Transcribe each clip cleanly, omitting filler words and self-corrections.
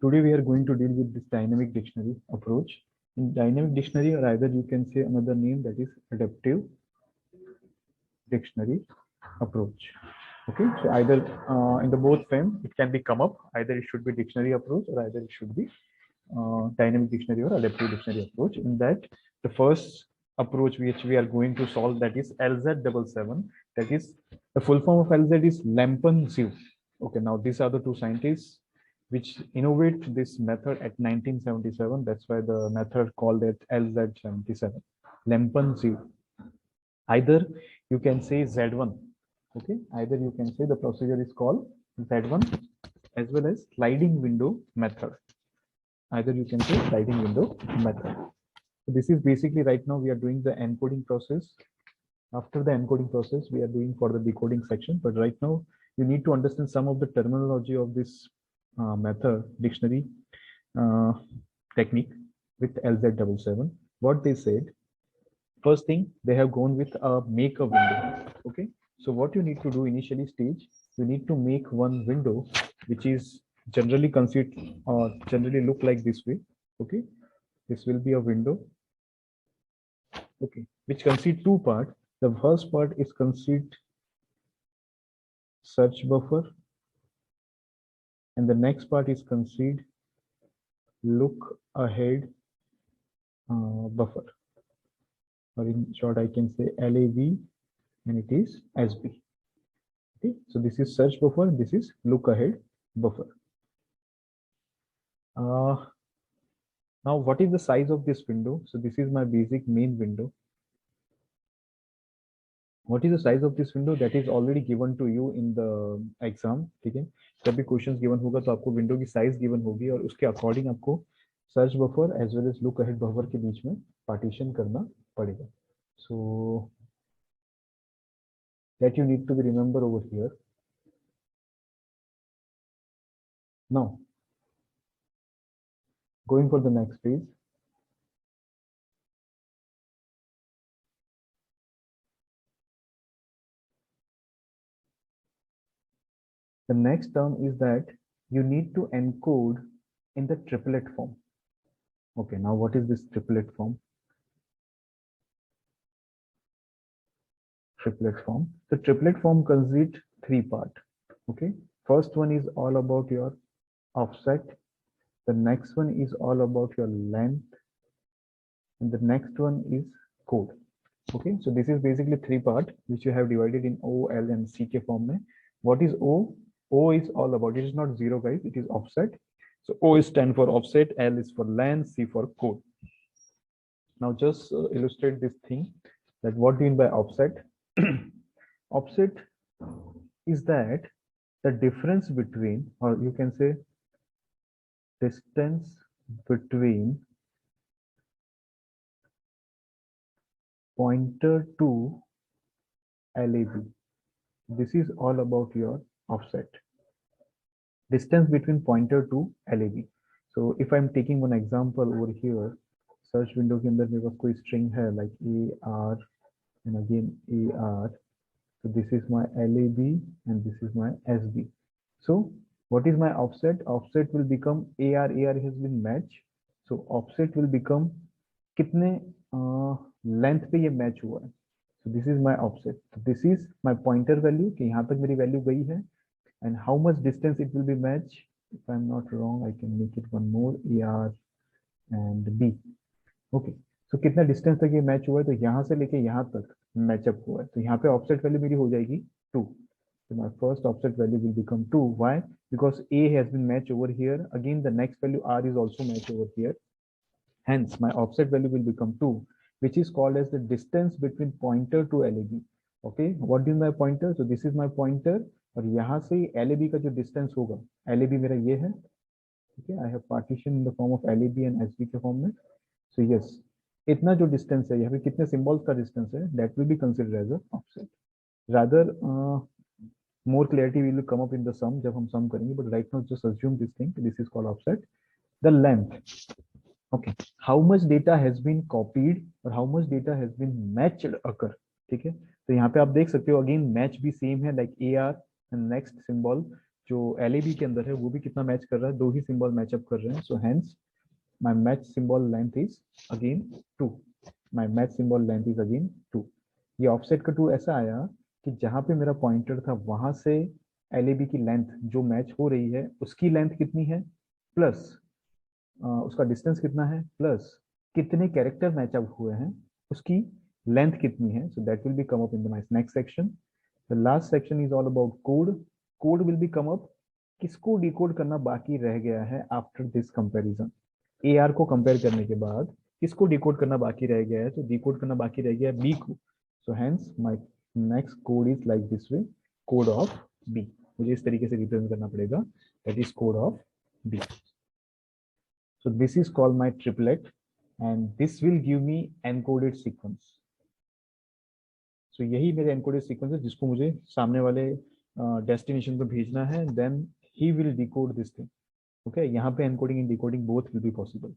Today we are going to deal with this dynamic dictionary approach. In dynamic dictionary, or either you can say another name, that is adaptive dictionary approach. Okay, so either in the both frame it can be come up, either it should be dictionary approach or either it should be dynamic dictionary or adaptive dictionary approach. In that, the first approach which we are going to solve, that is LZ77. That is, the full form of LZ is Lempertz. Okay, now these are the two scientists which innovate this method at 1977. That's why the method called it LZ77, Lempertz. Either you can say Z1. Okay, either you can say the procedure is called Z1 as well as sliding window method. Either you can say sliding window method. So this is basically, right now we are doing the encoding process. After the encoding process, we are doing for the decoding section. But right now, you need to understand some of the terminology of this method, dictionary technique with LZ77. What they said, first thing, they have gone with a make a window. Okay, so what you need to do initially stage, you need to make one window which is generally considered or generally look like this way. Okay, this will be a window. Okay, which consists two parts. The first part is considered search buffer, and the next part is considered look ahead buffer, or in short I can say LAB, and it is SB. Okay, so this is search buffer, this is look ahead buffer. Now what is the size of this window? So this is my basic main window. What is the size of this window? That is already given to you in the exam. ठीक है, जब भी questions given होगा तो आपको window की size given होगी और उसके अकॉर्डिंग आपको search buffer as well as look ahead buffer के बीच में पार्टीशन करना पड़ेगा. So that you need to be remember over here. Now going for the next page. The next term is that you need to encode in the triplet form. Okay, now what is this triplet form? Triplet form. The triplet form consists three parts. Okay, first one is all about your offset. The next one is all about your length, and the next one is code. Okay, so this is basically three parts which you have divided in O, L, and CK form. What is O? O is all about, it is not zero guys, it is offset. So O is stand for offset, L is for length, C for code. Now just illustrate this thing, that what do you mean by offset? Offset is that the difference between, or you can say distance between pointer to LAB. This is all about your offset. Distance between pointer to LAB. So if I'm taking one example over here, search window के अंदर मेरे पास कोई string है like AR and again AR. So this is my LAB and this is my SB. So what is my offset? Offset will become AR. AR has been matched. So offset will become कितने length पे ये match हुआ है. So this is my offset. So this is my pointer value कि यहाँ तक मेरी value गई है, and how much distance it will be matched. If I'm not wrong, I can make it one more, AR and B. Okay. So कितना distance तक ये match हुआ है, तो यहाँ से लेके यहाँ तक matchup हुआ है, तो यहाँ पे offset value मेरी हो जाएगी 2. So my first offset value will become 2. Why? Because A has been matched over here. Again, the next value R is also matched over here. Hence, my offset value will become 2, which is called as the distance between pointer to LAB. Okay, what is my pointer? So this is my pointer, और यहाँ से LAB का जो distance होगा, LAB मेरा ये है. Okay, I have partition in the form of LAB and SB के form में. So yes, इतना जो distance है, यहाँ पे कितने symbols का distance है, that will be considered as a offset. Rather, more clarity will come up in the sum जब हम sum करेंगे, but right now just assume this thing. This is called offset. The length. Okay, how much data has been copied or how much data has been matched occur. ठीक है, तो यहाँ पे आप देख सकते हो अगेन मैच भी सेम है, like AR and next symbol जो LAB के अंदर है वो भी कितना मैच कर रहा है, 2 ही सिंबल मैचअप कर रहे हैं. सो hence my match symbol length is again 2. My match symbol length is again 2. ये ऑफसेट का 2 ऐसा आया कि जहां पे मेरा पॉइंटर था वहां से LAB की लेंथ जो मैच हो रही है उसकी लेंथ कितनी है, प्लस उसका डिस्टेंस कितना है, प्लस कितने कैरेक्टर मैचअप हुए हैं उसकी लेंथ कितनी है. So that will be come up in the my next section. The last section is all about code. Code will be come up. किसको डिकोड करना बाकी रह गया है आफ्टर दिस कंपैरिजन. AR को कंपेयर करने के बाद किसको डिकोड करना बाकी रह गया है, तो डिकोड करना बाकी रह गया है B को. सो hence my next code is like this way, code of B. मुझे इस तरीके से रिप्रेजेंट करना पड़ेगा, that is code of B. So this is called my triplet, and this will give me encoded sequence. So यही मेरे encoded sequence है जिसको मुझे सामने वाले destination पे भेजना है. Then he will decode this thing. Okay, यहाँ पे encoding and decoding both will be possible.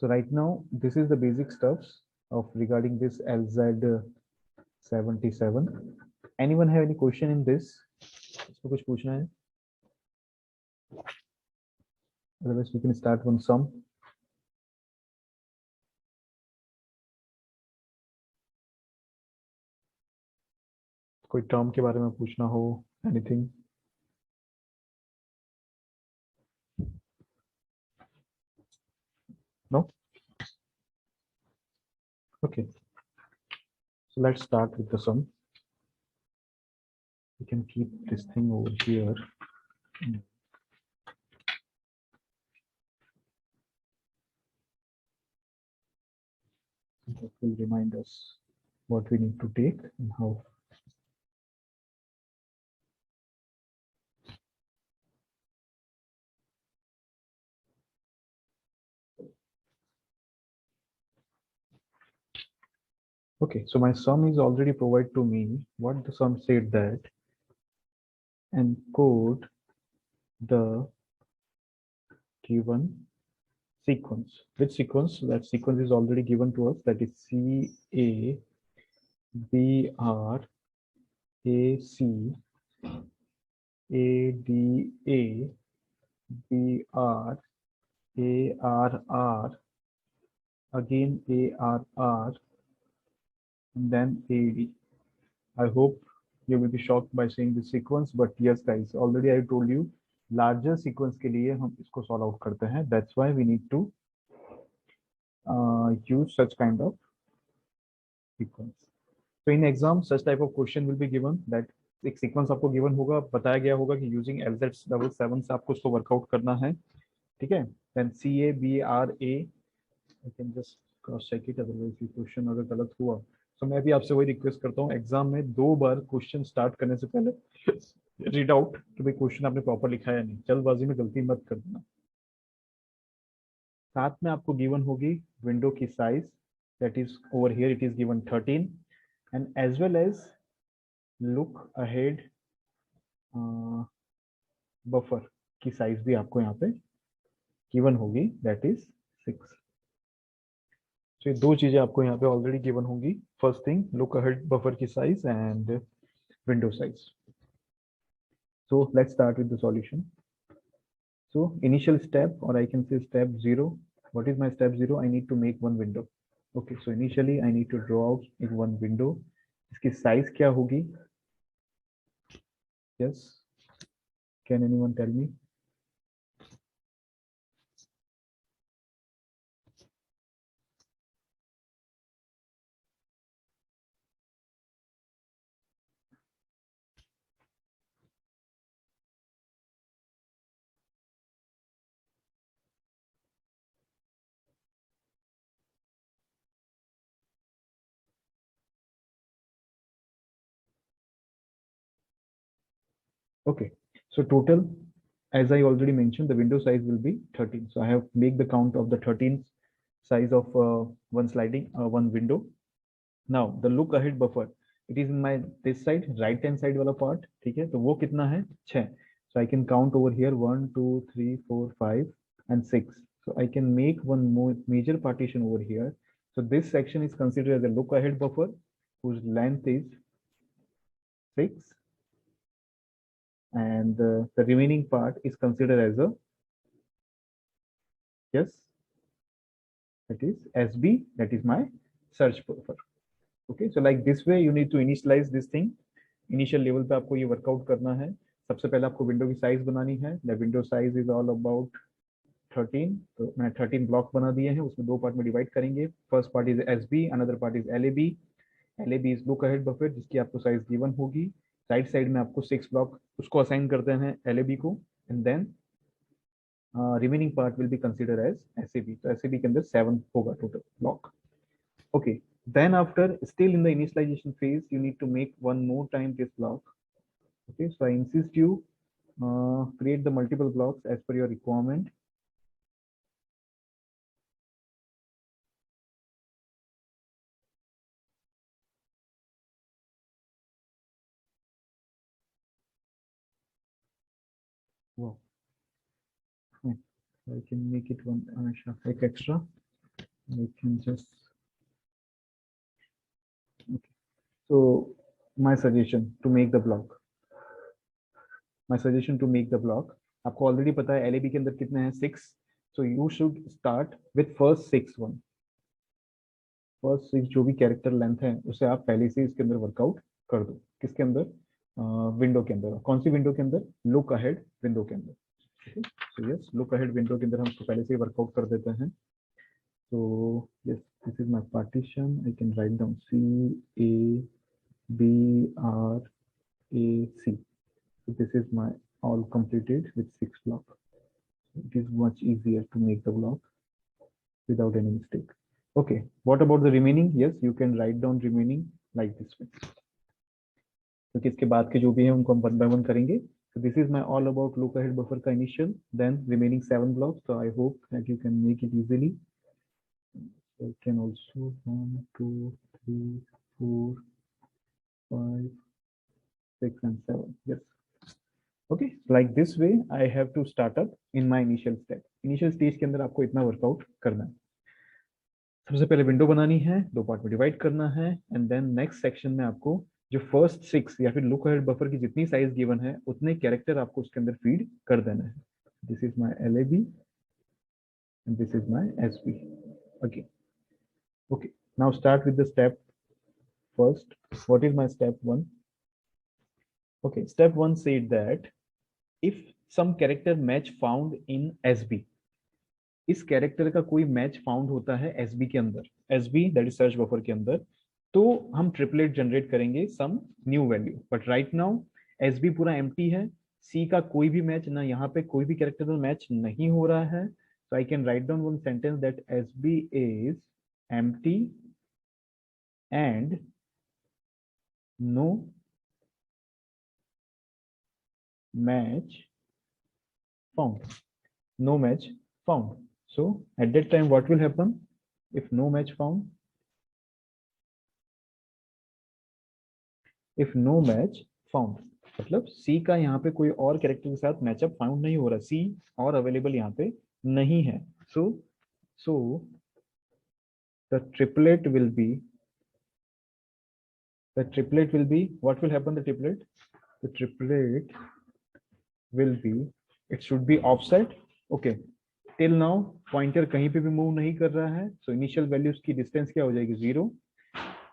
So right now this is the basic stuffs of regarding this LZ77. Anyone have any question in this? इसको कुछ पूछना है? Otherwise we can start one sum. कोई term के बारे में पूछना हो, anything? No? Okay, so let's start with the sum. We can keep this thing over here. That will remind us what we need to take and how. Okay, so my sum is already provided to me. What the sum said that encode the given sequence. Which sequence? That sequence is already given to us. That is CA BR AC ADA BR ARR again ARR and then AD. I hope you will be shocked by seeing this sequence, but yes guys, already I told you larger sequence के लिए हम इसको solve out करते हैं. That's why we need to use such kind of sequence. So in exam such type of question will be given that एक sequence आपको given होगा, बताया गया होगा कि using LZ77 से आपको उसको workout करना है. ठीक है? Then CABRA, I can just cross check it, otherwise ये question अगर गलत हुआ तो मैं भी आपसे वही रिक्वेस्ट करता हूँ, एग्जाम में 2 बार क्वेश्चन स्टार्ट करने से पहले रीड आउट कि भाई क्वेश्चन आपने प्रॉपर लिखा है या नहीं. जल्दबाजी में गलती मत कर देना. साथ में आपको गिवन होगी विंडो की size, that is over here it is given 13, and as well as look ahead buffer की साइज भी आपको यहाँ पे गिवन होगी, दैट इज 6. तो ये 2 चीजें आपको यहाँ पे ऑलरेडी गिवन होंगी. First thing look ahead buffer की size and window size. So let's start with the solution. So initial step, or I can say step 0. What is my step 0? I need to make one window. Okay, so initially I need to draw out one window. इसकी size क्या होगी? Yes, can anyone tell me? Okay, so total, as I already mentioned, the window size will be 13. So I have make the count of the 13 size of one sliding one window. Now the look ahead buffer, it is in my this side, right hand side वाला part. ठीक है, तो वो कितना है? 6. So I can count over here 1 2 3 4 5 and 6. So I can make one more major partition over here. So this section is considered as a look ahead buffer whose length is 6 and the remaining part is considered as a, yes, that is SB, that is my search buffer. Okay, so like this way you need to initialize this thing. Initial level पे आपको ये workout करना है. सबसे पहले आपको window की size बनानी है. The window size is all about 13. तो मैंने 13 ब्लॉक बना दिए हैं, उसमें दो पार्ट में डिवाइड करेंगे. First part is SB, another part is LAB. LAB is look ahead buffer, जिसकी आपको साइज गिवन होगी. राइट साइड में आपको 6 ब्लॉक उसको असाइन करते हैं एलएबी को, and then remaining part will be consider as SAB. तो एसएबी के अंदर 7 होगा total block. Okay, then after, still in the initialization phase, you need to make one more time this block. Okay, so I insist you create the multiple blocks as per your requirement. Wow. I can make it one extra. I can just, okay. So my suggestion to make the block, आपको already पता है एलएबी के अंदर कितने हैं, 6. so you should start with first 6 one. First 6 जो भी character length है उसे आप पहले से इसके अंदर वर्कआउट कर दो. किसके अंदर? विंडो के अंदर. कौन सी विंडो के अंदर? लुक अहेड विंडो के अंदर. So yes, look ahead window के अंदर हम इसको पहले से ही वर्कआउट कर देते हैं. तो yes, this is my partition. I can write down C A B R A C. So this is my all completed with 6 block. It is much easier to make the block without any mistake. Okay, what about the remaining? Yes, you can write down remaining like this way. क्योंकि इसके बाद के जो भी हैं उनको हम one by one करेंगे. So this is my all about look ahead buffer का initial, then remaining 7 blocks. So I hope that you can make it easily. So I can also 1, 2, 3, 4, 5, 6 and 7. Yes. Okay, like this way I have to start up in my initial step. Initial stage के अंदर आपको इतना workout करना है. सबसे पहले window बनानी है, दो पार्ट में डिवाइड करना है, एंड देन नेक्स्ट सेक्शन में आपको जो फर्स्ट 6 या फिर लुक अहेड बफर की जितनी साइज गिवन है उतने कैरेक्टर आपको उसके अंदर फीड कर देना है. This is my LAB and this is my SB. Okay okay, now start with the step first. What is my step 1? Okay, step 1 said that if some character match found in SB, इस character का कोई match found होता है SB के अंदर, SB that is search buffer के अंदर, तो हम ट्रिपलेट जनरेट करेंगे some new value. But right now SB पूरा एम्प्टी है, सी का कोई भी मैच ना, यहाँ पे कोई भी कैरेक्टर में मैच नहीं हो रहा है. So I can write down one sentence that SB is empty and no match found. No match found. So at that time, what will happen if no match found? If no match found, मतलब C का यहाँ पे कोई और character के साथ matchup found नहीं हो रहा, C और अवेलेबल यहाँ पे नहीं है. So the triplet will be what will happen? The triplet will be, it should be offset. Okay, till now pointer कहीं पे भी मूव नहीं कर रहा है. सो इनिशियल वैल्यूज की डिस्टेंस क्या हो जाएगी? 0.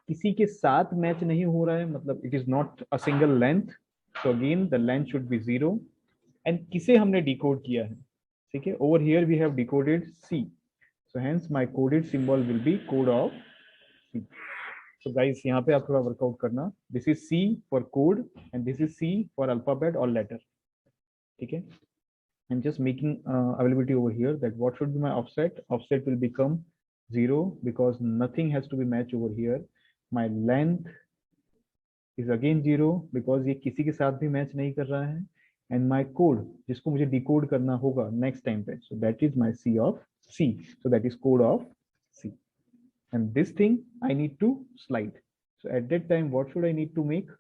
किसी के साथ मैच नहीं हो रहा है, मतलब it is not a single length. So again the length should be 0. And किसे हमने डिकोड किया है? ठीक है, over here we have decoded C. So hence my coded symbol will be code of C. So guys, यहाँ पे आप थोड़ा वर्कआउट करना. This is C for code and this is C for alphabet और लेटर. ठीक है, I'm just making availability over here that what should be my offset. Offset will become 0 because nothing has to be matched over here. My length is again 0 because ये किसी के साथ भी match नहीं कर रहा है. And my code जिसको मुझे decode करना होगा next time पे, so that is my C of C. So that is code of C. And this thing I need to slide. So at that time, what should I need to make?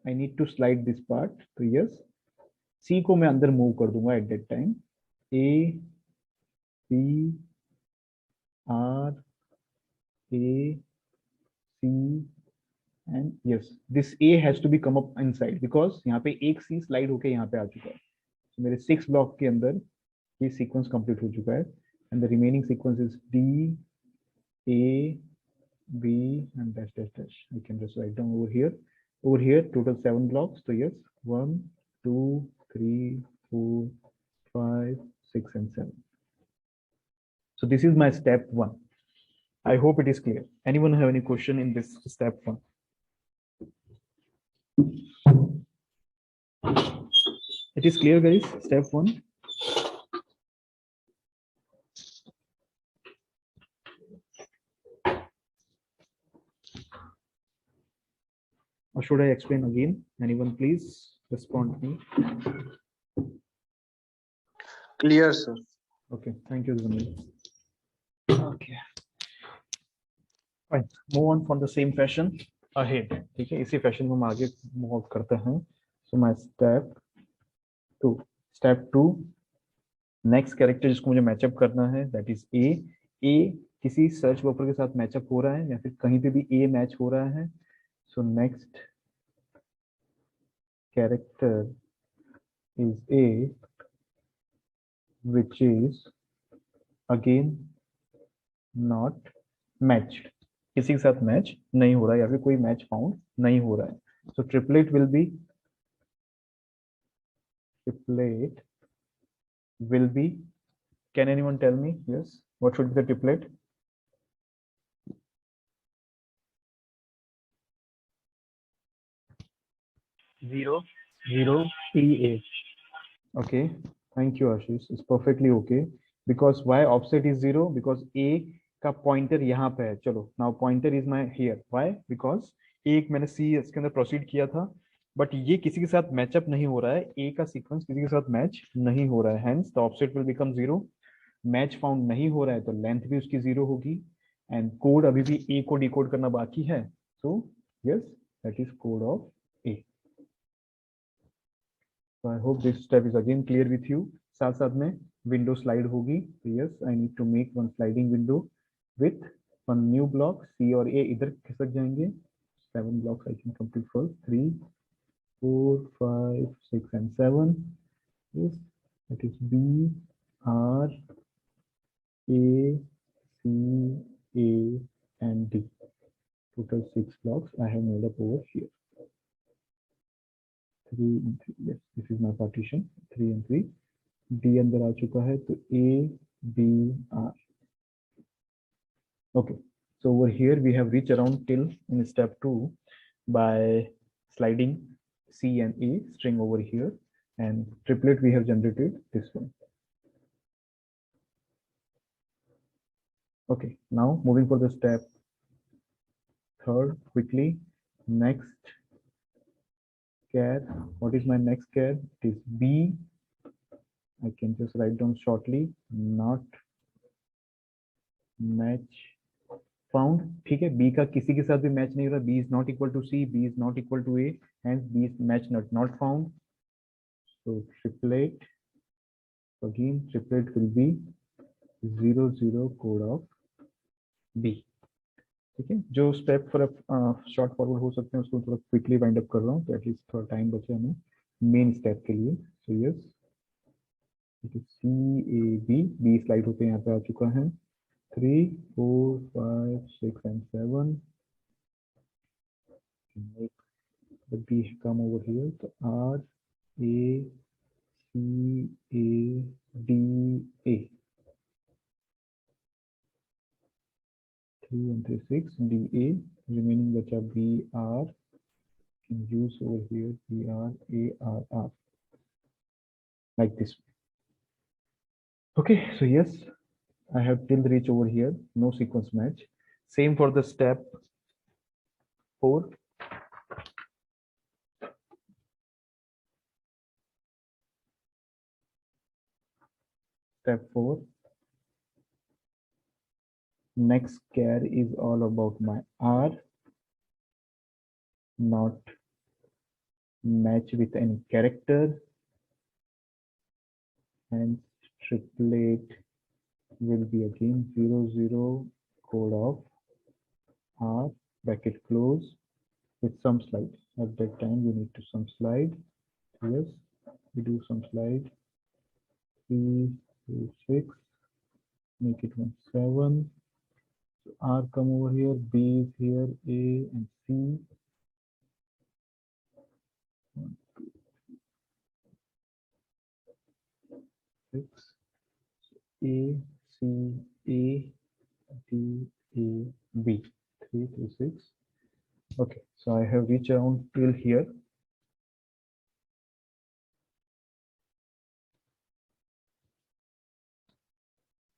I need to slide this part. So yes, सी को मैं अंदर move कर दूंगा at that time. A C R A C and yes, this A has to be come up inside because यहाँ पे एक C slide होके यहाँ पे आ चुका है. So मेरे 6 block के अंदर ये sequence complete हो चुका है, and the remaining sequence is D, A, B, and dash dash dash. I can just write down over here. Over here, total 7 blocks. So yes, 1, 2, 3, 4, 5, 6, and 7. So this is my step 1. I hope it is clear. Anyone have any question in this step 1? It is clear, guys. Step 1. Or should I explain again? Anyone please respond me. Clear, sir. Okay, thank you, Zamir. Okay. Fine. Move on from the same fashion ahead. ठीक है, इसी fashion में हम आगे move करते हैं. So my step 2. Step 2. Next character जिसको मुझे मैचअप करना है दैट इज ए. ए किसी सर्च बफर के साथ मैचअप हो रहा है या फिर कहीं पे भी ए मैच हो रहा है. So next character is a which is again not matched. किसी के साथ मैच नहीं हो रहा है या फिर कोई मैच फाउंड नहीं हो रहा है. So triplet will be can anyone tell me? Yes, what should be the triplet? 0, 0, TA. Okay, thank you Ashish. It's perfectly okay. Because why offset is 0? Because A का पॉइंटर यहाँ पे है. चलो, now pointer is my here. Why? Because एक मैंने C इसके अंदर proceed किया था, बट ये किसी के साथ मैचअप नहीं हो रहा है. ए का सीक्वेंस किसी के साथ मैच नहीं हो रहा है, hence the offset will become 0. Match found नहीं हो रहा है तो लेंथ भी उसकी 0 होगी, एंड कोड अभी भी ए को डिकोड करना बाकी है. So yes, that is code of A. So I hope this step is again clear with you. साथ साथ में विंडो स्लाइड होगी. तो yes, I need to make one sliding window with one new block. C और A इधर खिसक जाएंगे. 7 blocks I can complete first. 3, 4, 5, 6, and 7. Yes, that is B, R, A, C, A, and D. Total 6 blocks I have made up over here. 3 and 3. Yes, this is my partition. 3 and 3. D अंदर आ चुका है तो A, B, R. Okay. So over here we have reached around till in step 2 by sliding C and A string over here, and triplet we have generated this one. Okay, now moving for the step 3rd quickly. Next char. What is my next char? It is B. I can just write down shortly. Not match found. ठीक है, B का किसी के साथ भी match नहीं हो रहा. B is not equal to C. B is not equal to A. Hence B is match not found. So triplet. Again, triplet will be 0, 0 code of B. ठीक है, जो स्टेप फॉर शॉर्ट फॉरवर्ड हो सकते हैं उसको थोड़ा quickly wind up कर रहा हूँ, तो एटलीस्ट थोड़ा टाइम बचे हमें मेन स्टेप के लिए. So yes, it is CAB. B slide होकर यहाँ पे आ चुका है. 3, 4, 5, 6, and 7. Make the B come over here. So R, A, C, A, D, A. 3 and 3, 6. D, A. Remaining bacha B, R. Can use over here B, R, A, R, R. Like this. Okay, so yes, I have till reach over here, no sequence match. Same for the step 4. Step 4. Next char is all about my R. Not match with any character. And triplet will be again 0, 0 code of R bracket close. with some slide. At that time, you need to some slide. Yes, we do some slide. 3 to 6. Make it 1 7. So R come over here. B is here. A and C. 1, 6. A C A D A B. 3 to 6. Okay, so I have reached around till here.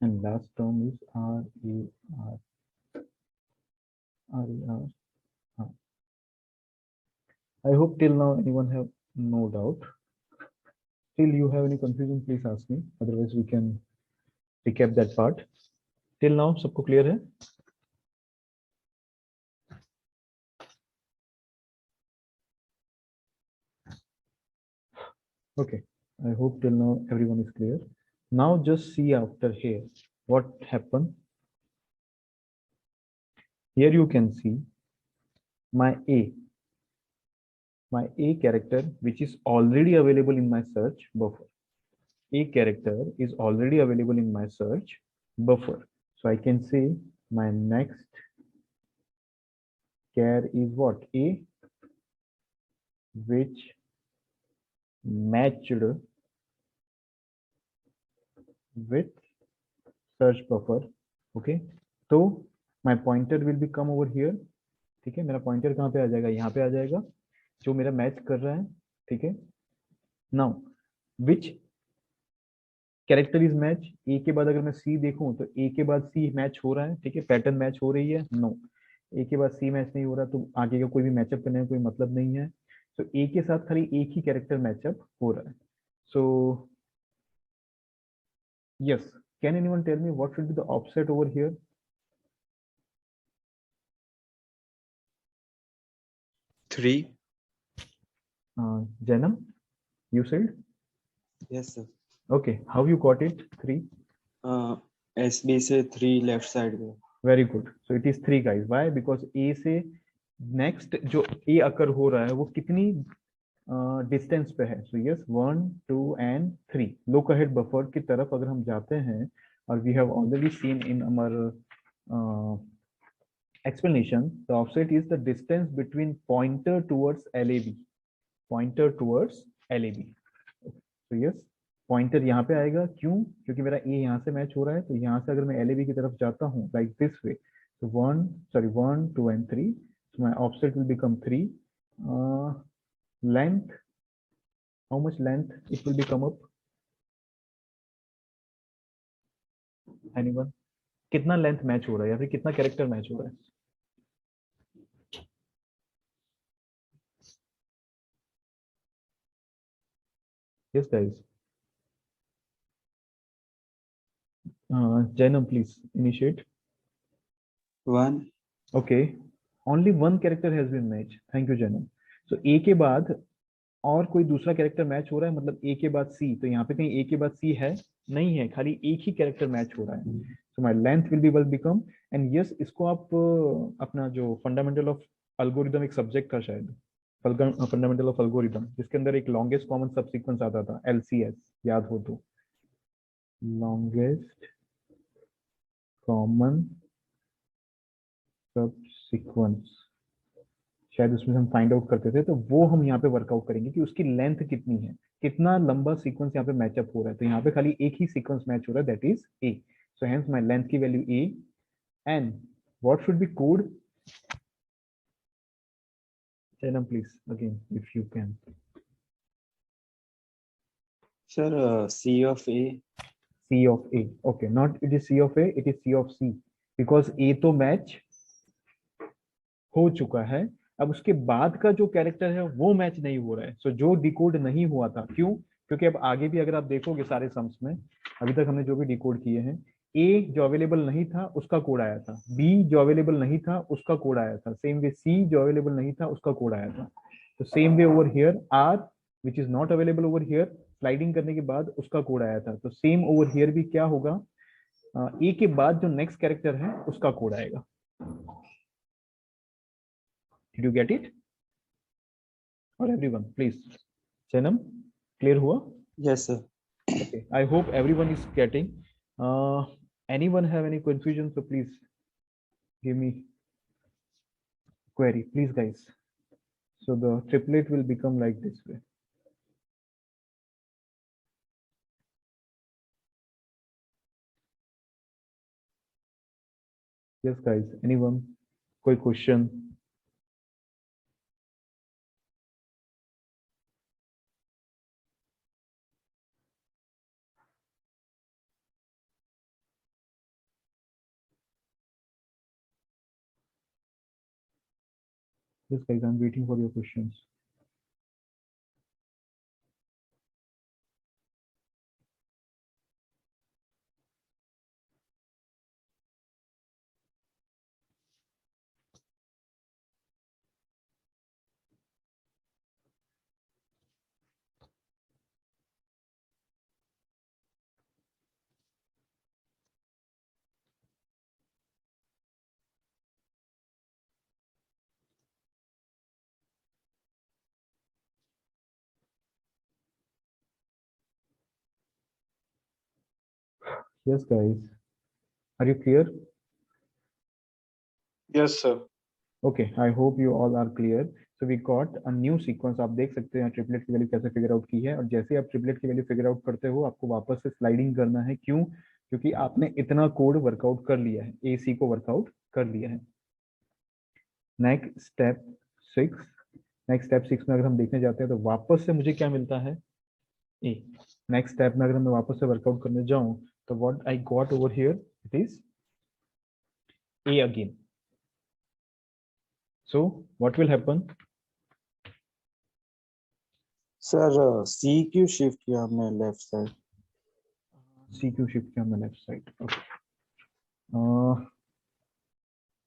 And last term is R A R R A R. I hope till now anyone have no doubt. Till you have any confusion, please ask me. Otherwise, we can recap that part. Till now, सबको clear है? Okay, I hope till now everyone is clear. Now just see after here what happened. Here you can see my A character, which is already available in my search buffer. A character is already available in my search buffer. So I can say my next char is what? A, which matched with search buffer. Okay, so my pointer will be come over here. ठीक है, मेरा pointer कहाँ पे आ जाएगा? यहाँ पे आ जाएगा, जो मेरा मैच कर रहा है. ठीक है, now which character is match? A के बाद अगर मैं सी देखूं तो ए के बाद सी मैच हो रहा है. ठीक है, पैटर्न मैच हो रही है. नो, ए के बाद सी मैच नहीं हो रहा, तो आगे का कोई भी मैचअप करने का कोई मतलब नहीं है. तो ए के साथ खाली एक ही कैरेक्टर मैचअप हो रहा है. So yes, can anyone tell me what should be the offset over here? Three. Janam, you said? Yes, sir. Okay, how you got it? 3. SB से 3 लेफ्ट साइड में. Very good. So it is 3 guys. Why? Because A से next जो A अकर हो रहा है वो कितनी distance पे है? So yes, 1 2 and 3 look ahead buffer की तरफ अगर हम जाते हैं, और we have already seen in our explanation, the offset is the distance between pointer towards LAB. Pointer towards LAB. So yes, pointer यहाँ पे आएगा. क्यों? क्योंकि मेरा ए यहाँ से मैच हो रहा है. तो यहाँ से अगर मैं एलएबी की तरफ जाता हूँ like this way, so 1 2 and 3, so my offset will become 3. Length, how much length it will become up? Anyone? कितना लेंथ मैच हो रहा है या फिर कितना कैरेक्टर मैच हो रहा है? Yes guys. Jainam, please initiate. 1. Okay, only one character has been matched. Thank you Jainam. So A के बाद और कोई दूसरा कैरेक्टर मैच हो रहा है, मतलब A के बाद C. तो यहाँ पे कहीं A के बाद C है? नहीं है, खाली एक ही कैरेक्टर मैच हो रहा है. So my length will be will become, and yes, इसको आप अपना जो फंडामेंटल ऑफ एल्गोरिदम एक सब्जेक्ट था शायद, फंडामेंटल ऑफ एल्गोरिदम, जिसके अंदर एक लॉन्गेस्ट कॉमन सब सीक्वेंस आता था, LCS, याद हो तो, लॉन्गेस्ट कॉमन सब सीक्वेंस, शायद उसमें हम फाइंड आउट करते थे. तो वो हम यहाँ पे वर्कआउट करेंगे कि उसकी लेंथ कितनी है, कितना लंबा सीक्वेंस यहाँ पे मैचअप हो रहा है. तो यहाँ पे खाली एक ही सीक्वेंस मैच हो रहा है, that is A. So hence my length की value A. And what should be code? Janam, please again if you can. Sir, C of A. C of A. Okay, not it is C of A, it is C of C, because A तो match हो चुका है. अब उसके बाद का जो character है वो मैच नहीं हो रहा है. सो जो डिकोड नहीं हुआ था, क्यों? क्योंकि अब आगे भी अगर आप देखोगे सारे सम्स में अभी तक हमने जो भी डिकोड किए हैं, A जो अवेलेबल नहीं था उसका कोड आया था, B जो अवेलेबल नहीं था उसका कोड आया था, सेम वे C जो अवेलेबल नहीं था उसका कोड आया था. तो same way over here R which is not available over here, sliding करने के बाद उसका कोड आया था. तो सेम ओवर हियर भी क्या होगा? A के बाद जो नेक्स्ट कैरेक्टर है उसका कोड आएगा. Did you get it? और एवरीवन प्लीज? चैनम क्लियर हुआ? Yes, sir. Okay, I hope everyone is getting. Anyone have any confusion, so please give me query, please guys. So the triplet will become like this way. Yes guys, anyone? कोई question? Yes guys, I'm waiting for your questions. Yes guys, are you clear? Yes, sir. Okay, I hope you all are clear. So we got a new sequence. आप देख सकते हैं triplet की value कैसे figure out की है, और जैसे आप ट्रिपलेट की वैल्यू फिगर आउट करते हो आपको वापस से स्लाइडिंग करना है। क्यों? क्योंकि आपने इतना कोड वर्कआउट कर लिया है, AC को वर्कआउट कर लिया है। नेक्स्ट स्टेप 6, नेक्स्ट स्टेप 6 में अगर हम देखने जाते हैं तो वापस से मुझे क्या मिलता है? ए। नेक्स्ट स्टेप में अगर मैं वापस से वर्कआउट करने जाऊं तो what I got over here, it is a again. So what will happen? Sir, C क्यों shift किया हमने left side? C क्यों शिफ्ट किया हमने लेफ्ट साइड?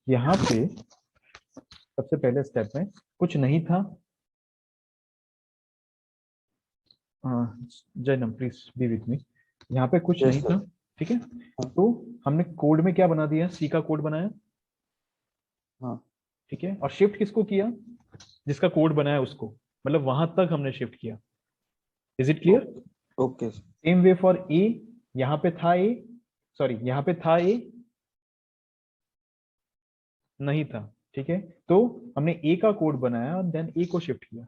यहाँ पे सबसे पहले स्टेप में कुछ नहीं था। Jainam please be with me. यहाँ पे कुछ Yes, नहीं sir. था, ठीक है। तो हमने कोड में क्या बना दिया? C का कोड बनाया, हाँ. ठीक है। और शिफ्ट किसको किया? जिसका कोड बनाया उसको, मतलब वहां तक हमने शिफ्ट किया। Is it clear? Okay. Same way for a, यहाँ पे था ए, सॉरी यहाँ पे था ए, नहीं था, ठीक है। तो हमने ए का कोड बनाया और देन ए को शिफ्ट किया।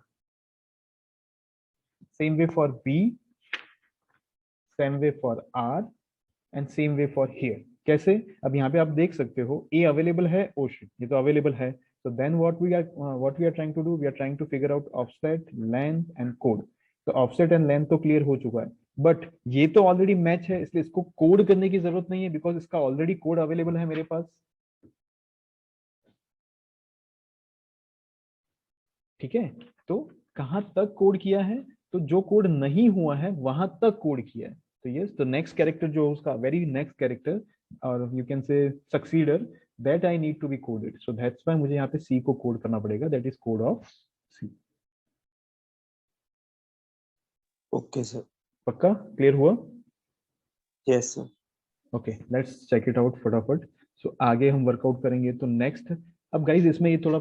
Same way for B, same way for R, and same way for here. कैसे? अब यहाँ पे आप देख सकते हो ए अवेलेबल है, ओशन ये तो अवेलेबल है। so then what we are trying to do, we are trying to figure out offset, length and code. तो offset and length तो क्लियर हो चुका है, बट ये तो ऑलरेडी मैच है, इसलिए इसको कोड करने की जरूरत नहीं है, बिकॉज इसका ऑलरेडी कोड अवेलेबल है मेरे पास, ठीक है। तो कहां तक कोड किया है? तो जो कोड नहीं हुआ है वहां तक कोड किया है। तो यस, तो नेक्स्ट कैरेक्टर जो उसका वेरी नेक्स्ट कैरेक्टर, और you can say successor, that I need to be coded. So that's why मुझे यहाँ पे सी को कोड करना पड़ेगा, that is code of C. Okay, sir. पक्का क्लियर हुआ? Yes, sir. Okay, let's check it out फटाफट। सो आगे हम वर्कआउट करेंगे तो नेक्स्ट, अब गाइज इसमें ये थोड़ा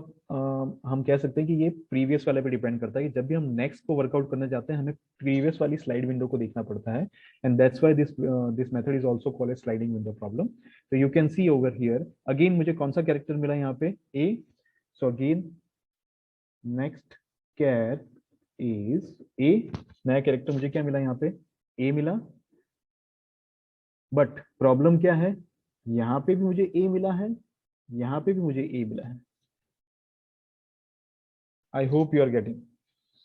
हम कह सकते हैं कि ये प्रीवियस वाले पे डिपेंड करता है कि जब भी हम नेक्स्ट को वर्कआउट करने जाते हैं हमें प्रीवियस वाली स्लाइड विंडो को देखना पड़ता है, and that's why this method is also called as sliding window problem. तो you can see over here again मुझे कौन सा कैरेक्टर मिला यहाँ पे? A. So again next char is A. नया कैरेक्टर मुझे क्या मिला यहाँ पे? ए मिला। बट प्रॉब्लम क्या है? यहाँ पे भी मुझे ए मिला है, यहाँ पे भी मुझे ए मिला है। I hope you are getting.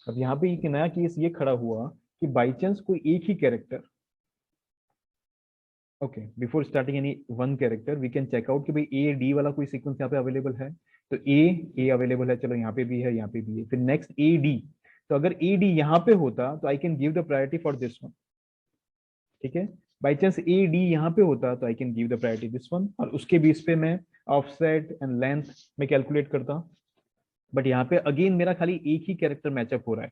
अब यहाँ पे एक नया केस ये खड़ा हुआ कि बाई चांस कोई एक ही character, okay, before starting any one character we can check out कि भाई ए डी वाला कोई सीक्वेंस यहाँ पे अवेलेबल है। तो ए अवेलेबल है, चलो यहाँ पे भी है, यहाँ पे भी है, फिर नेक्स्ट ए डी। तो अगर ए डी यहाँ पे होता तो I can give the priority for this one, ठीक है। बाई चांस ए डी यहाँ पे होता तो I can give the priority this one, और उसके बेस पे मैं ऑफसेट एंड लेंथ में कैलकुलेट करता। बट यहाँ पे अगेन मेरा खाली एक ही कैरेक्टर मैचअप हो रहा है,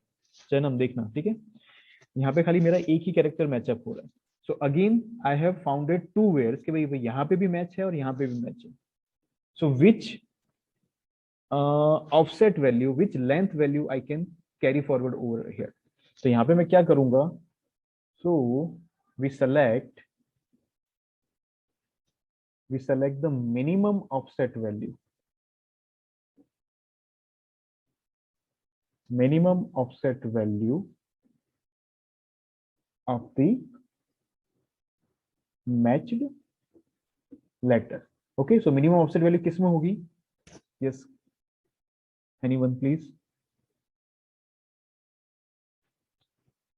चलो हम देखना, ठीक है। यहाँ पे खाली मेरा एक ही कैरेक्टर मैचअप हो रहा है। So again I have founded two wares कि भाई यहाँ पे भी मैच है और यहाँ पे भी मैच है। So which offset value, which length value I can carry forward over here. तो यहाँ पे मैं क्या करूंगा, so we select the minimum offset value. Minimum offset value of the matched letter. Okay, so minimum offset value किस में होगी? Yes, anyone please?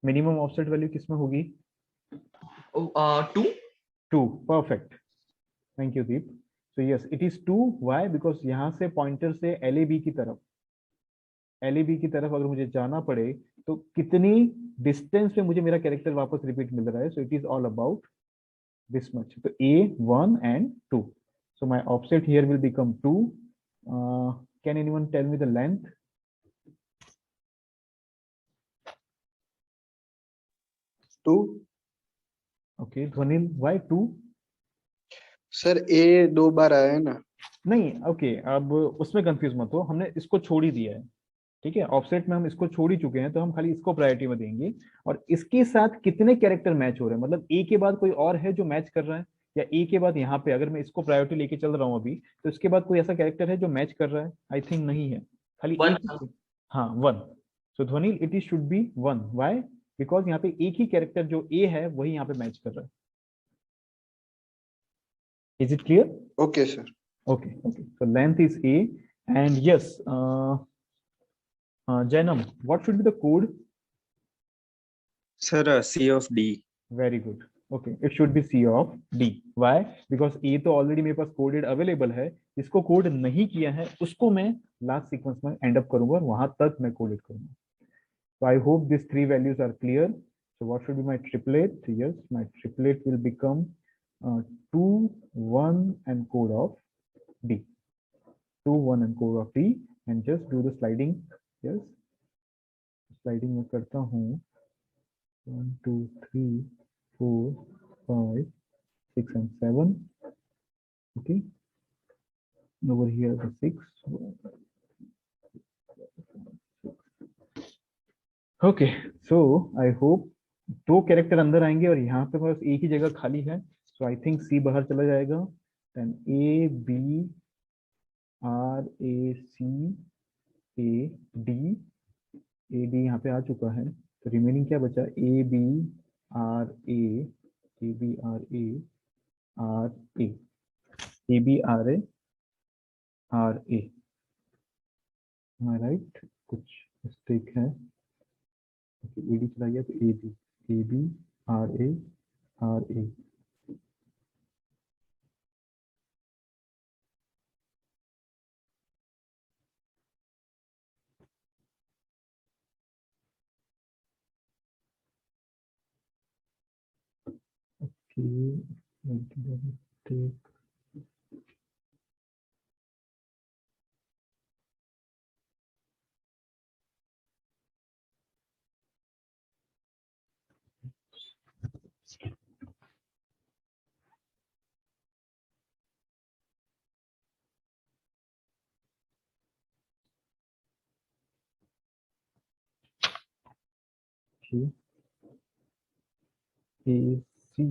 Minimum offset value किस में होगी? 2. 2. Perfect. Thank you, Deep. So yes, it is 2. Why? Because यहाँ से pointer से LAB की तरफ अगर मुझे जाना पड़े तो कितनी डिस्टेंस पे मुझे मेरा कैरेक्टर वापस रिपीट मिल रहा है. So it is all about this much. So A1 and 2. So my offset here will become 2. Can anyone tell me the length? 2. Okay, Dhwanil, why 2? Sir ए 2 बार आया है ना. नहीं, ओके, अब उसमें कंफ्यूज मत हो, हमने इसको छोड़ ही दिया है. ठीक है, ऑफसेट में हम इसको छोड़ ही चुके हैं, तो हम खाली इसको प्रायोरिटी में देंगे. और इसके साथ कितने कैरेक्टर मैच हो रहे हैं, मतलब ए के बाद कोई और है जो मैच कर रहा है, या ए के बाद यहाँ पे अगर मैं इसको प्रायोरिटी लेके चल रहा हूँ अभी, तो इसके बाद कोई ऐसा कैरेक्टर है जो मैच कर रहा है? आई थिंक नहीं है, खाली 1. हाँ 1. So Dhwanil, it is should be 1. Why? Because यहाँ पे एक ही कैरेक्टर जो ए है वही यहाँ पे मैच कर रहा है. Is it clear? Okay sir. Okay, so length is A, and yes, Jainam, what should be the code? Sir, C of D. Very good. Okay, it should be C of D. Why? Because A तो already मेरे पास coded available है, इसको code नहीं किया है उसको मैं last sequence में एंड अप करूंगा और वहां तक मैं कोडेड करूंगा. So I hope these 3 values are clear. So what should be my triplet? Yes, my triplet will become 2, 1 and code of D. 2, 1 and code of D, and just do the sliding. Yes, sliding मैं करता हूँ. 1, 2, 3, 4, 5, 6 and 7. Okay, over here the 6. Okay, so I hope 2 character अंदर आएंगे और यहाँ पे बस एक ही जगह खाली है. So I think C बाहर चला जाएगा. Then A, B, R, A, C, A, D, A, D यहाँ पे आ चुका है. तो रिमेनिंग क्या बचा? A, B, R, A, A, B, R, A, R, A, A, B, R, A, R, A. Am I right? कुछ मिस्टेक है. A D चला गया तो A, B, A, B, R, A, R, A. Okay, take A, C,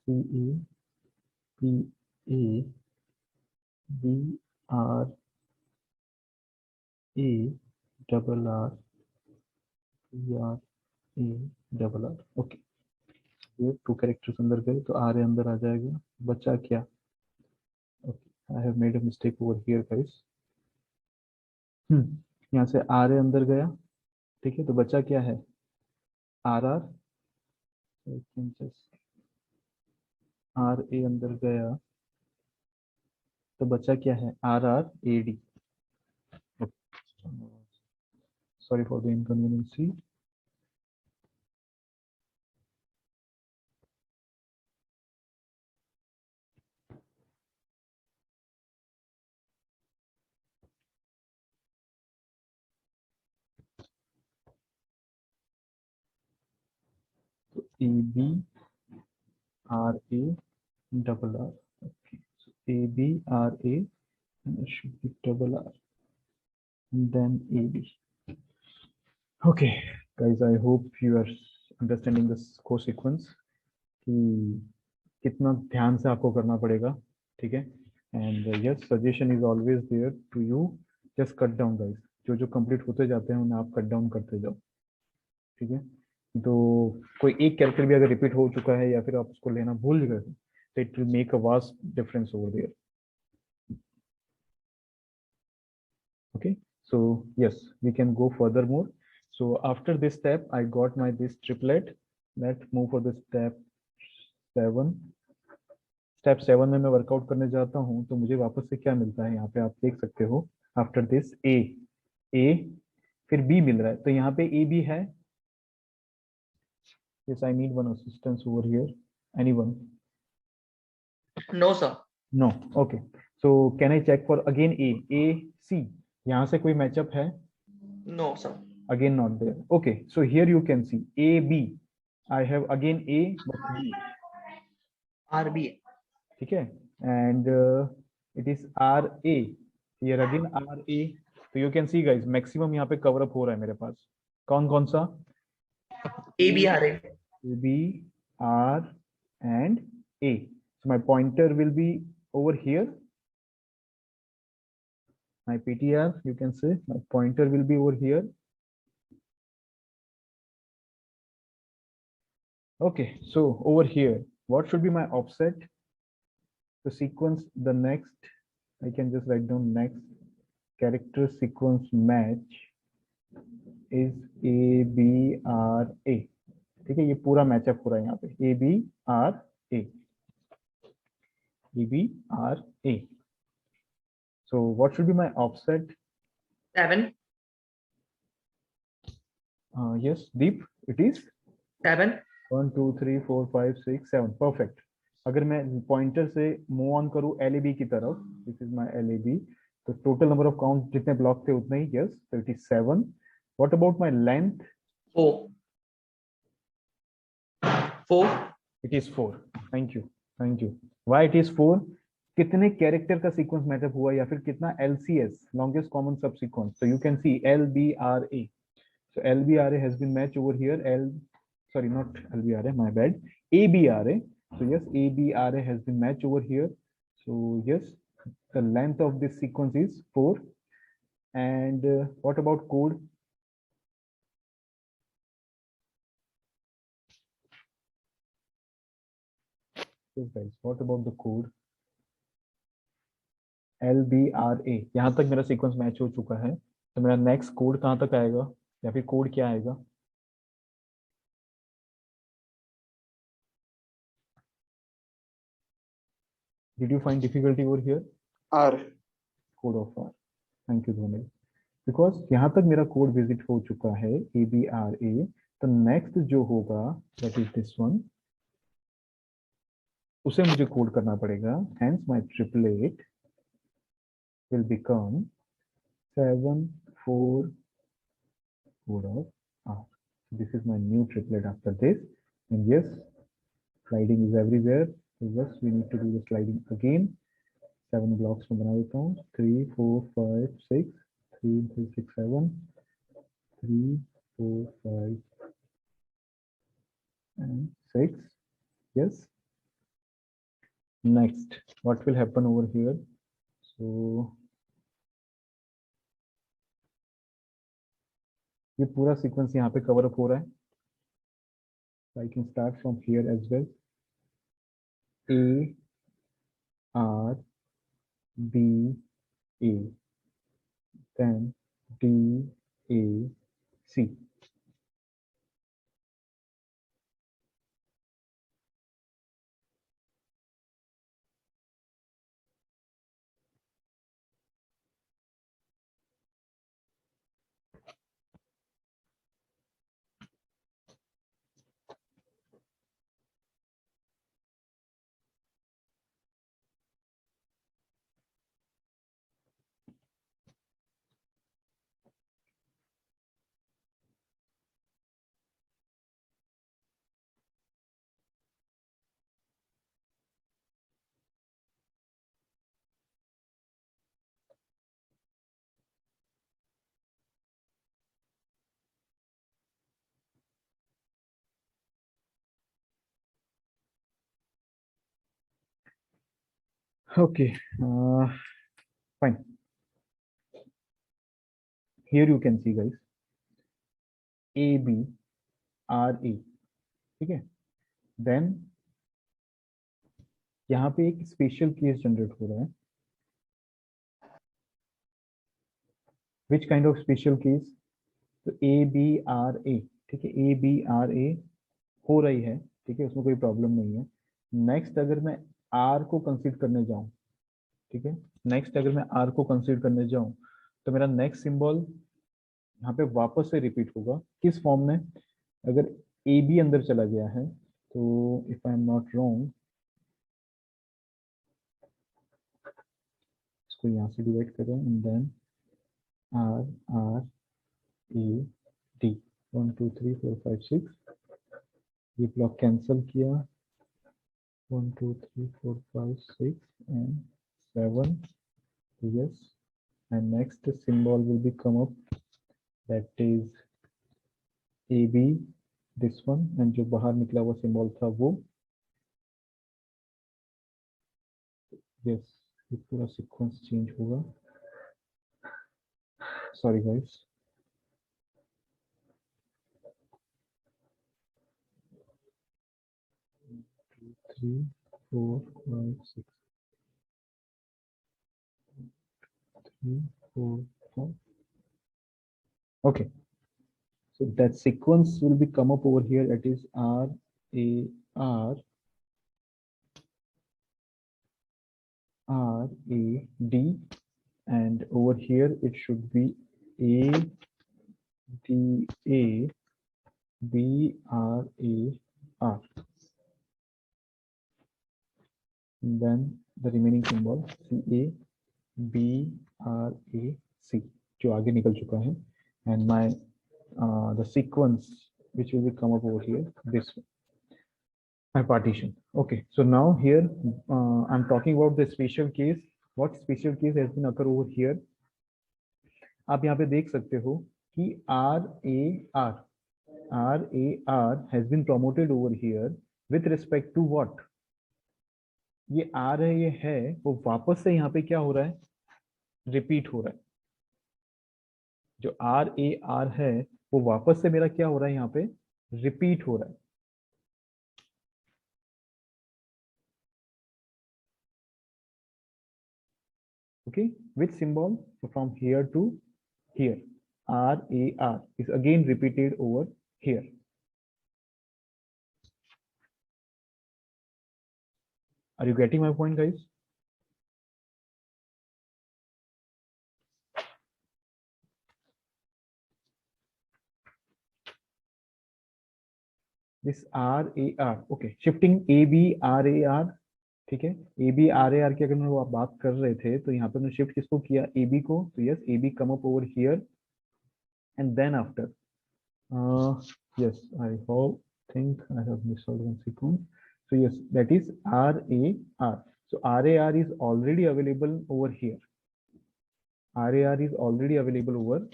C, A, P, A, B, R, A, double R, P, R, A, double R. Okay, ये 2 characters अंदर गए तो R अंदर आ जाएगा. बचा क्या? Okay, I have made a mistake over here guys. यहाँ से R अंदर गया. ठीक है, तो बचा क्या है? R are. आर ए अंदर गया तो बचा क्या है? R R A D. Sorry for the inconvenience. तो A B R A double R. Okay, so A B R A, and it should be double R. and then AB. Okay, guys, I hope you are understanding this course sequence कि कितना ध्यान से आपको करना पड़ेगा, ठीक है. And yes, suggestion is always there to you, just cut down guys. जो जो कंप्लीट होते जाते हैं उन्हें आप कट डाउन करते जाओ, ठीक है. तो कोई एक कैरेक्टर भी अगर रिपीट हो चुका है या फिर आप उसको लेना भूल गए तो it will make a vast difference over there. Okay, so yes, we can go furthermore. So after this step I got my this triplet. Let's move for the step 7. Step 7 में मैं वर्कआउट करने जाता हूँ तो मुझे वापस से क्या मिलता है, यहाँ पे आप देख सकते हो. आफ्टर दिस ए फिर बी मिल रहा है, तो यहाँ पे ए बी है. Yes, I need one assistance over here. Anyone? No, sir. No. Okay, so can I check for again A C? यहाँ से कोई मैचअप है? No, sir. Again not there. Okay, so here you can see A B. I have again A but B. RB. ठीक है, and it is RA. Here again RA. तो you can see guys, maximum यहाँ पे cover up हो रहा है मेरे पास. कौन कौन सा? ABRA. A B R and A. So my pointer will be over here. My PTR, you can say my pointer will be over here. Okay, so over here, what should be my offset? The sequence, the next, I can just write down next character sequence match is A B R A. ठीक है, ये पूरा matchup हो रहा है यहाँ पे A B R A, A B R A. So what should be my offset? 7. Yes, Deep, it is 7. 1 2 3 4 5 6 7. Perfect. अगर मैं पॉइंटर से मूव ऑन करूं LAB की तरफ, दिस इज माय LAB, तो टोटल नंबर ऑफ काउंट जितने block थे उतने ही. यस, तो it is 7. What about my length? 4. 4. It is 4. Thank you, thank you. Why it is 4? कितने कैरेक्टर का सीक्वेंस मैचअप हुआ या फिर कितना LCS, लॉन्गेस्ट कॉमन सब सीक्वेंस. तो you can C LBRA. So LBRA has been matched over here. Sorry, not LBRA, my bad. ABRA. So yes, ABRA has been matched over here. So yes, the length of this sequence is 4. And what about code? Yes guys, what about the code? LBRA. यहाँ तक मेरा sequence match हो चुका है, तो मेरा next code कहाँ तक आएगा या फिर कोड क्या आएगा? Did you find difficulty over here? R. Code of R. Thank you Dhoni. Because यहाँ तक मेरा कोड विजिट हो चुका है ABRA, तो नेक्स्ट जो होगा दैट इज दिस वन, उसे मुझे कोड करना पड़ेगा. Hence my triplet will become 7 4 code of R. This is my new triplet after this. And yes, sliding is everywhere. So yes, we need to do the sliding again. 7 blocks में बना देता हूँ. 3 4 5 6 3 3 6 7 3 4 5 and 6. Yes. Next, what will happen over here? So ये पूरा sequence यहाँ पे cover up हो रहा है. I can start from here as well. A R B A, then D A C. Okay, fine. Here you can see guys, A B R A, ठीक है. Then यहाँ पे एक स्पेशल केस जनरेट हो रहा है. Which kind of special case? तो A B R ए, ठीक है, ए बी आर ए हो रही है, ठीक है, उसमें कोई प्रॉब्लम नहीं है. नेक्स्ट अगर मैं आर को कंसीडर करने जाऊं, ठीक है, नेक्स्ट अगर मैं आर को कंसीडर करने जाऊं तो मेरा नेक्स्ट सिंबल यहाँ पे वापस से रिपीट होगा. किस फॉर्म में? अगर ए बी अंदर चला गया है तो if I am not wrong, इसको यहाँ से डिवाइड करें and then R R A D, 1 2 3 4 5 6, ये ब्लॉक कैंसिल किया, 1 2 3 4 5 6 and 7, yes, and next symbol will be come up, that is AB, this one, and जो बाहर निकला हुआ सिंबल था वो, yes, ये पूरा सीक्वेंस चेंज होगा. Sorry guys, three four five six, 3 4 5. Okay, so that sequence will be come up over here, that is R A R R A D, and over here it should be A D A B R A R. And then the remaining symbol C A B R A C जो आगे निकल चुका है, and my the sequence which will be come up over here, this one, my partition. Okay, so now here I'm talking about the special case. What special case has been occur over here? आप यहाँ पे देख सकते हो कि R A R has been promoted over here with respect to what? ये R है, ये है, वो वापस से यहाँ पे क्या हो रहा है? रिपीट हो रहा है. जो R A R है वो वापस से मेरा क्या हो रहा है? यहाँ पे रिपीट हो रहा है. Okay, which symbol? So from here to here, R A R is again repeated over here. Are you getting my point, guys? This R A R, okay, shifting A B R A R, ठीक है. A B R A R की अगर मैं वो आप बात कर रहे थे तो यहाँ पे मैंने शिफ्ट किसको किया? ए बी को. तो yes, A B come up over here, and then after yes, I hope think I have missed out one sequence. So yes, that is R A R. So R A R is already available over here. R A R is already available over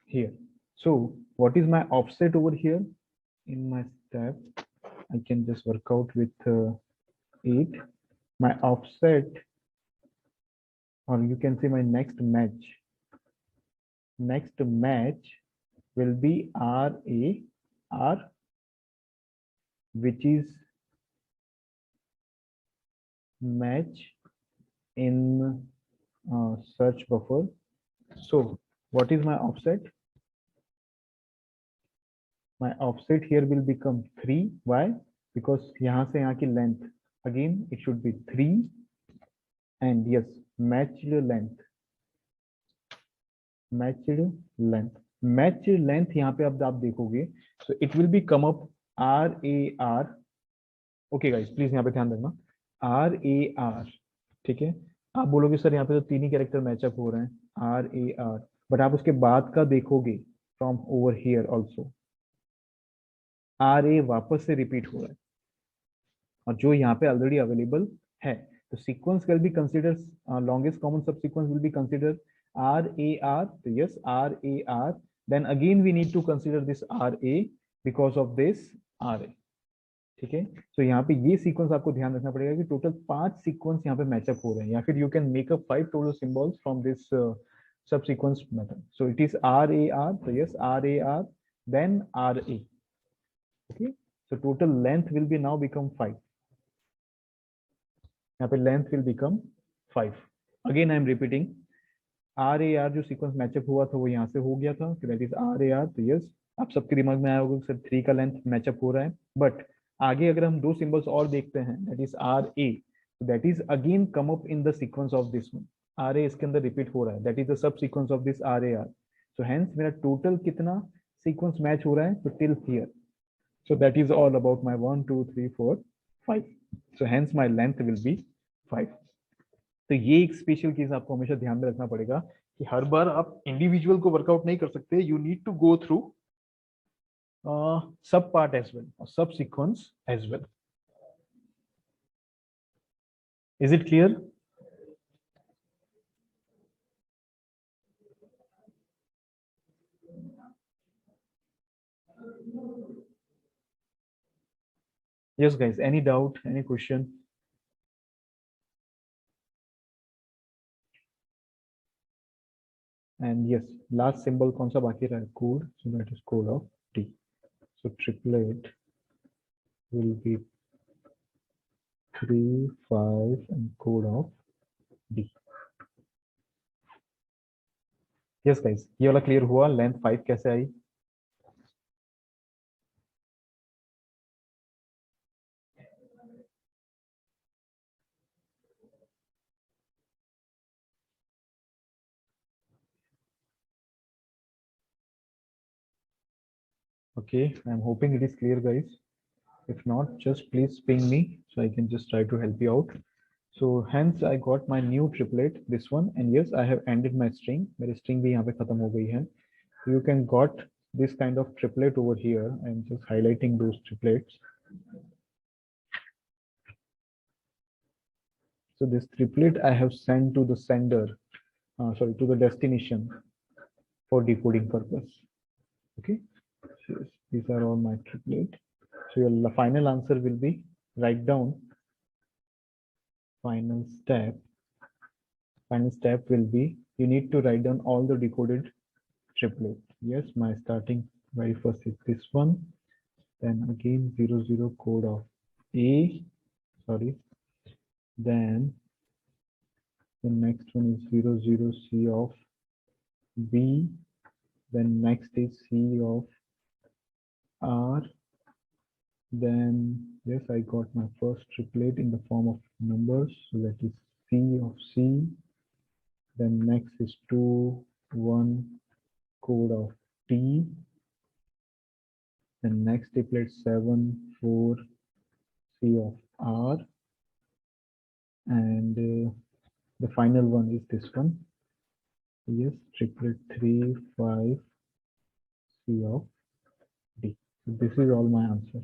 here. So what is my offset over here? In my step, I can just work out with 8. My offset, or you can say my next match. Next match will be R A R, which is match in search buffer. So what is my offset? My offset here will become 3. Why? Because यहाँ से यहाँ की length, again it should be 3, and yes, matched length, matched length यहाँ पे अब आप देखोगे, so it will be come up R A R. Okay guys, please यहाँ पे ध्यान रखना, R A R, ठीक है. आप बोलोगे सर यहाँ पे तो 3 ही कैरेक्टर मैचअप हो रहे हैं, R A R, बट आप उसके बाद का देखोगे from over here also R A वापस से रिपीट हो रहा है, और जो यहाँ पे ऑलरेडी अवेलेबल है. तो sequence can be consider, longest common subsequence will be consider R A R. तो yes, R A R, then again we need to consider this R A because of this R A. ठीक है। तो यहाँ पे ये sequence आपको ध्यान रखना पड़ेगा कि टोटल 5 सीक्वेंस यहाँ पे मैचअप हो रहे हैं, या फिर you can make up 5 total symbols from this subsequence method. So it is RAR. So yes, RAR, then RA. Okay. So total length will be now become 5. यहाँ पे length will become 5. Again I am repeating. RAR जो sequence matchup हुआ था वो यहाँ से हो गया था, दैट इज RAR. तो यस, आप सबके दिमाग में आया होगा सर 3 का लेंथ मैचअप हो रहा है, बट आगे अगर हम दो सिंबल्स और देखते हैं, that is RA, that is again come up in the sequence of this one. RA इसके अंदर रिपीट हो रहा है, that is the sub sequence of this RAR. So hence मेरा टोटल कितना सीक्वेंस मैच हो रहा है, तो till here. So that is all about my 1, 2, 3, 4, 5. So hence my length will be 5. तो ये एक स्पेशल केस आपको हमेशा ध्यान में रखना पड़ेगा कि हर बार आप इंडिविजुअल को वर्कआउट नहीं कर सकते. You need to go through sub part as well, subsequence as well. Is it clear? Yes guys, any doubt, any question? And yes, last symbol कौन सा बाकी रहा है? Code. So that is code of D. So triplet will be 3, 5 and code of D. Yes guys, ये वाला clear हुआ? Length 5 कैसे आई? Okay, I'm hoping it is clear guys. If not, just please ping me so I can just try to help you out. So hence I got my new triplet, this one, and yes, I have ended my string. मेरी string भी यहाँ पे खत्म हो गई है. You can got this kind of triplet over here. I'm just highlighting those triplets. So this triplet I have sent to the sender, sorry, to the destination for decoding purpose. Okay, so these are all my triplet. So your final answer will be, write down final step. Final step will be, you need to write down all the decoded triplet. Yes, my starting very first is this one, then again 00 code of A, sorry, then the next one is 00 C of B, then next is C of R, then yes, I got my first triplet in the form of numbers, so that is C of C, then next is 2, 1 code of T, then next triplet 7, 4 C of R, and the final one is this one. Yes, triplet 3, 5 C of D. So this is all my answer.